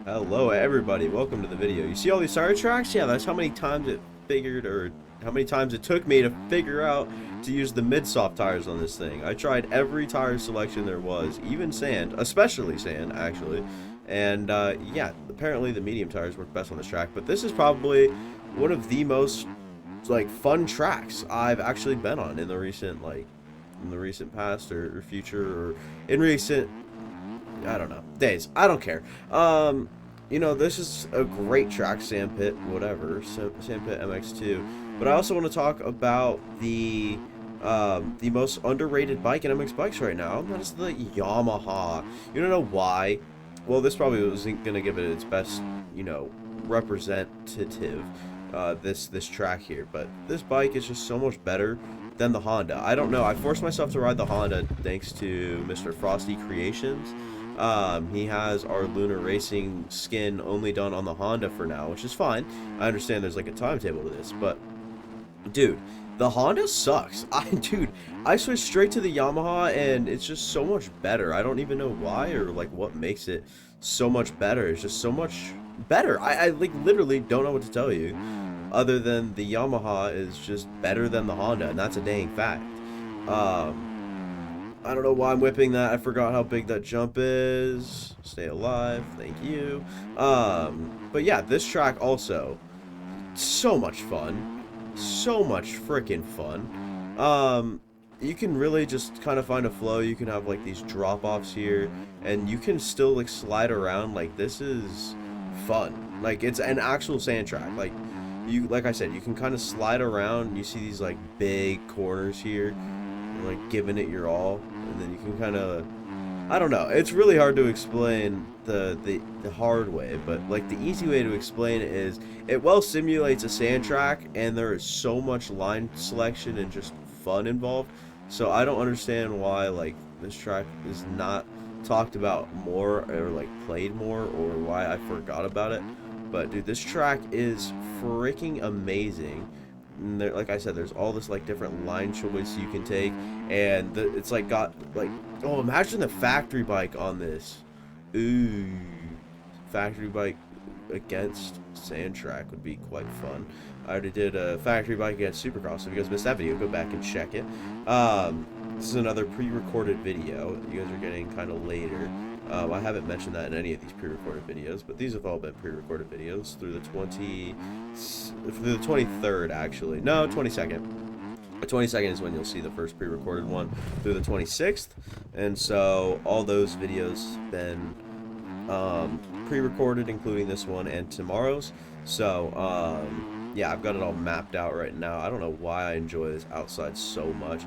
Hello everybody, welcome to the video. You see all these tire tracks? Yeah, that's how many times it figured, or how many times it took me to figure out to use the mid-soft tires on this thing. I tried every tire selection there was, even sand, especially sand, actually. And yeah, apparently the medium tires work best on this track, but this is probably one of the most fun tracks I've actually been on in the recent past or future, or in recent, I don't know, days. I don't care. This is a great track, Sandpit, whatever, Sandpit MX2. But I also want to talk about the most underrated bike in MX bikes right now. And that is the Yamaha. You don't know why? Well, this probably wasn't gonna give it its best, representative. This track here, but this bike is just so much better than the Honda. I don't know. I forced myself to ride the Honda thanks to Mr. Frosty Creations. He has our Lunar Racing skin only done on the Honda for now, which is fine. I understand there's like a timetable to this, but dude, the Honda sucks. I switched straight to the Yamaha and it's just so much better. I don't even know why or like what makes it so much better. It's just so much better. I like literally don't know what to tell you other than the Yamaha is just better than the Honda, and that's a dang fact. I don't know why I'm whipping that. I forgot how big that jump is. Stay alive. Thank you. But yeah, this track also, so much fun. So much freaking fun. You can really just kind of find a flow. You can have like these drop-offs here, and you can still like slide around. Like, this is fun. Like, it's an actual sand track. Like I said, you can kind of slide around. You see these like big corners here, like giving it your all, and then you can kind of, I don't know, it's really hard to explain the hard way, but like the easy way to explain it is it well simulates a sand track, and there is so much line selection and just fun involved. So I don't understand why like this track is not talked about more or like played more, or why I forgot about it. But dude, this track is freaking amazing. And there, like I said, there's all this like different line choice you can take, and it's like got like, oh, imagine the factory bike on this. Ooh, factory bike against sand track would be quite fun. I already did a factory bike against Supercross. So if you guys missed that video, go back and check it. This is another pre-recorded video that you guys are getting kind of later. I haven't mentioned that in any of these pre-recorded videos, but these have all been pre-recorded videos through the 23rd, actually. No, 22nd. The 22nd is when you'll see the first pre-recorded one, through the 26th. And so all those videos been pre-recorded, including this one and tomorrow's. So yeah, I've got it all mapped out right now. I don't know why I enjoy this outside so much.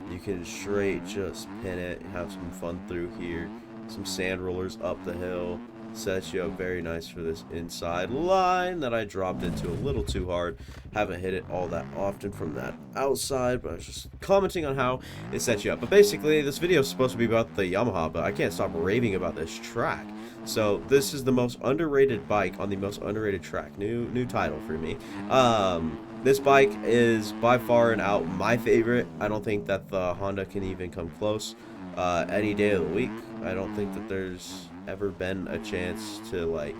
You can straight just pin it, have some fun through here. Some sand rollers up the hill, sets you up very nice for this inside line that I dropped into a little too hard. Haven't hit it all that often from that outside, but I was just commenting on how it sets you up. But basically, this video is supposed to be about the Yamaha, but I can't stop raving about this track. So this is the most underrated bike on the most underrated track. New title for me. This bike is by far and out my favorite. I don't think that the Honda can even come close. Any day of the week. I don't think that there's ever been a chance to, like,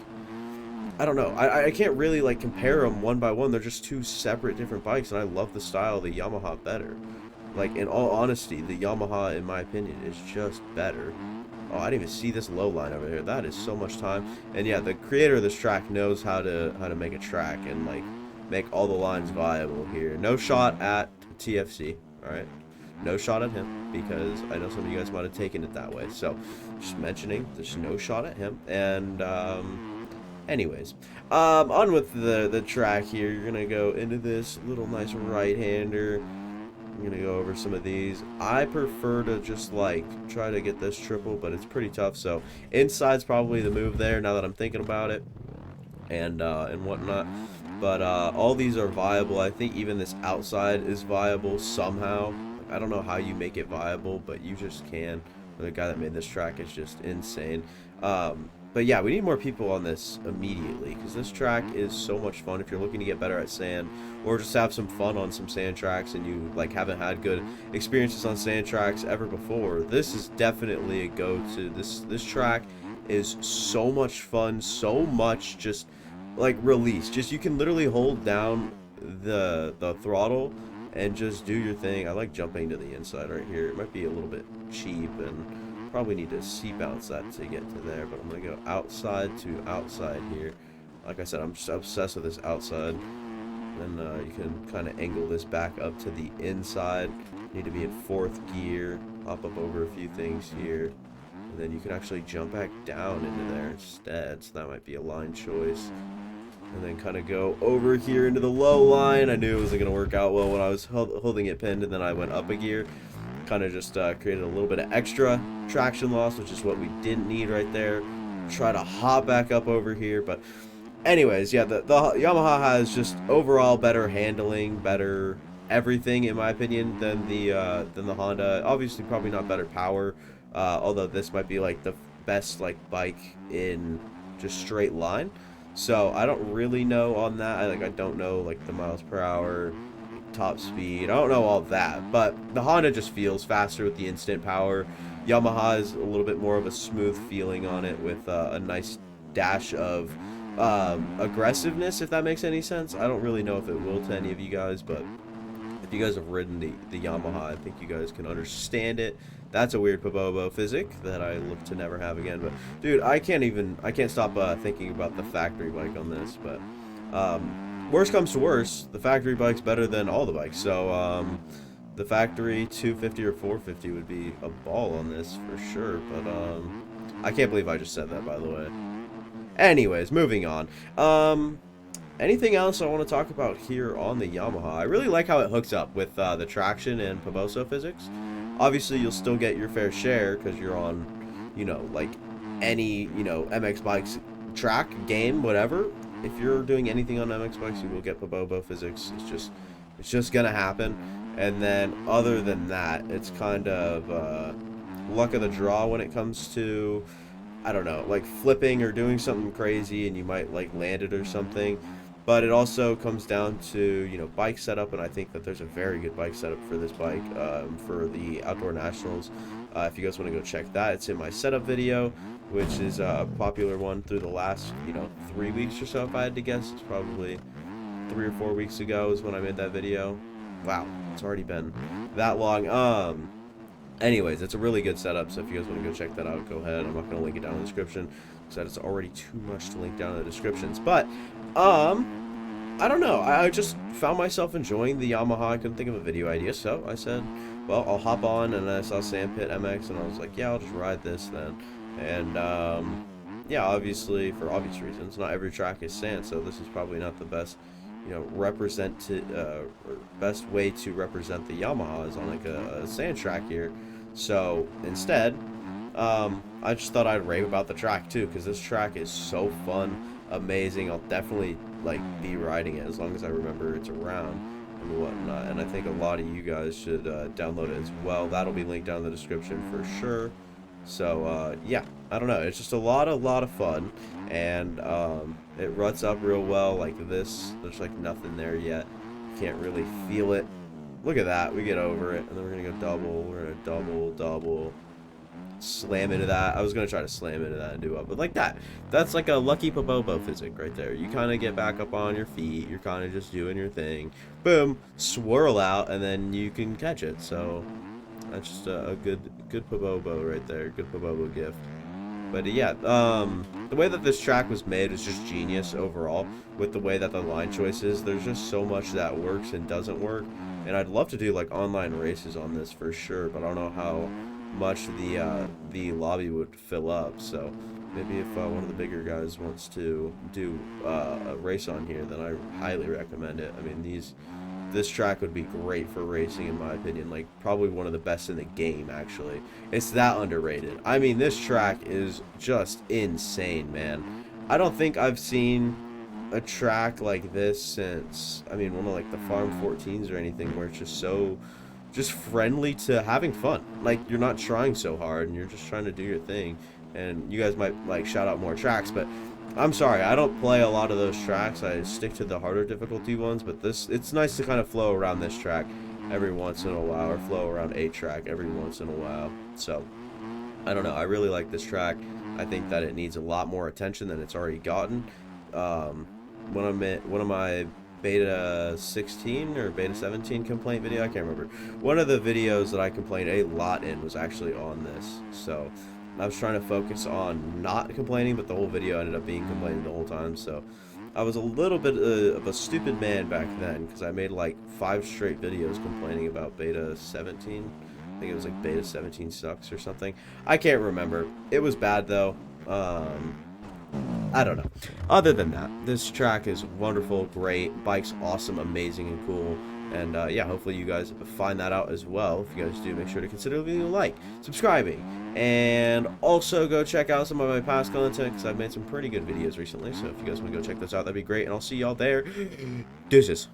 I don't know. I can't really like compare them one by one. They're just two separate different bikes, and I love the style of the Yamaha better. Like, in all honesty, the Yamaha, in my opinion, is just better. Oh, I didn't even see this low line over here. That is so much time. And yeah, the creator of this track knows how to make a track and like make all the lines viable here. No shot at TFC. All right. No shot at him, because I know some of you guys might have taken it that way. So, just mentioning, there's no shot at him. And, anyways, on with the track here. You're gonna go into this little nice right-hander. I'm gonna go over some of these. I prefer to just like try to get this triple, but it's pretty tough. So, inside's probably the move there. Now that I'm thinking about it, and whatnot. But all these are viable. I think even this outside is viable somehow. I don't know how you make it viable, but you just can. The guy that made this track is just insane. But yeah, we need more people on this immediately, because this track is so much fun if you're looking to get better at sand, or just have some fun on some sand tracks and you like haven't had good experiences on sand tracks ever before. This is definitely a go-to. This track is so much fun, so much just like release. Just you can literally hold down the throttle and just do your thing. I like jumping to the inside right here. It might be a little bit cheap and probably need to seat bounce that to get to there, but I'm gonna go outside to outside here. Like I said, I'm just obsessed with this outside. Then you can kind of angle this back up to the inside. Need to be in 4th gear, hop up over a few things here, and then you can actually jump back down into there instead, so that might be a line choice. And then kind of go over here into the low line. I knew it wasn't going to work out well when I was holding it pinned, and then I went up a gear. Kind of just created a little bit of extra traction loss, which is what we didn't need right there. Try to hop back up over here, but anyways, yeah, the Yamaha has just overall better handling, better everything in my opinion than the Honda. Obviously, probably not better power, although this might be like the best like bike in just straight line. So I don't really know on that. I don't know like the miles per hour, top speed. I don't know all that, but the Honda just feels faster with the instant power. Yamaha is a little bit more of a smooth feeling on it with a nice dash of aggressiveness, if that makes any sense. I don't really know if it will to any of you guys, but if you guys have ridden the Yamaha, I think you guys can understand it. That's a weird Pobobo physic that I look to never have again. But dude, I can't stop thinking about the factory bike on this. But worst comes to worst, the factory bike's better than all the bikes. So the factory 250 or 450 would be a ball on this for sure. But I can't believe I just said that, by the way. Anyways, moving on. Anything else I want to talk about here on the Yamaha? I really like how it hooks up with the traction and Poboso physics. Obviously, you'll still get your fair share because you're on, you know, like any, you know, MX bikes track, game, whatever. If you're doing anything on MX bikes, you will get Pobobo physics. It's just gonna happen. And then other than that, it's kind of luck of the draw when it comes to, I don't know, like flipping or doing something crazy and you might like land it or something. But it also comes down to, you know, bike setup, and I think that there's a very good bike setup for this bike for the Outdoor Nationals. If you guys want to go check that, it's in my setup video, which is a popular one through the last, you know, 3 weeks or so, if I had to guess. It's probably 3 or 4 weeks ago is when I made that video. Wow, it's already been that long. Anyways, it's a really good setup, so if you guys want to go check that out, go ahead. I'm not going to link it down in the description, because it's already too much to link down in the descriptions. But, I don't know. I just found myself enjoying the Yamaha. I couldn't think of a video idea, so I said, well, I'll hop on, and I saw Sandpit MX, and I was like, yeah, I'll just ride this then. And, yeah, obviously, for obvious reasons, not every track is sand, so this is probably not the best, you know, or best way to represent the Yamaha is on like a sand track here. So instead, I just thought I'd rave about the track too, because this track is so fun, amazing. I'll definitely like be riding it as long as I remember it's around and whatnot. And I think a lot of you guys should download it as well. That'll be linked down in the description for sure. So yeah, I don't know. It's just a lot of fun, and it ruts up real well like this. There's like nothing there yet. Can't really feel it. Look at that. We get over it, and then we're gonna go double. We're gonna double, slam into that. I was gonna try to slam into that and do up, but like that. That's like a lucky Pobobo physic right there. You kind of get back up on your feet. You're kind of just doing your thing. Boom, swirl out, and then you can catch it. So that's just a good Pobobo right there. Good Pobobo gift. But yeah, the way that this track was made is just genius overall. With the way that the line choice is, there's just so much that works and doesn't work. And I'd love to do like online races on this for sure, but I don't know how much the lobby would fill up. So maybe if one of the bigger guys wants to do a race on here, then I highly recommend it. I mean, this track would be great for racing, in my opinion. Like, probably one of the best in the game, actually. It's that underrated. I mean, this track is just insane, man. I don't think I've seen a track like this since, I mean, one of, like, the Farm 14s or anything, where it's just friendly to having fun. Like, you're not trying so hard, and you're just trying to do your thing. And you guys might, like, shout out more tracks, but I'm sorry, I don't play a lot of those tracks. I stick to the harder difficulty ones, but it's nice to kind of flow around this track every once in a while, or flow around a track every once in a while. So I don't know, I really like this track. I think that it needs a lot more attention than it's already gotten. Um, one of my beta 16 or beta 17 complaint video, I can't remember. One of the videos that I complained a lot in was actually on this. So I was trying to focus on not complaining, but the whole video ended up being complaining the whole time. So I was a little bit of a stupid man back then, because I made like 5 straight videos complaining about beta 17. I think it was like beta 17 sucks or something. I can't remember. It was bad though. I don't know. Other than that, this track is wonderful, great, bike's awesome, amazing, and cool. And yeah, hopefully you guys find that out as well. If you guys do, make sure to consider leaving a like, subscribing, and also go check out some of my past content, because I've made some pretty good videos recently. So if you guys want to go check those out, that'd be great. And I'll see y'all there. Deuces.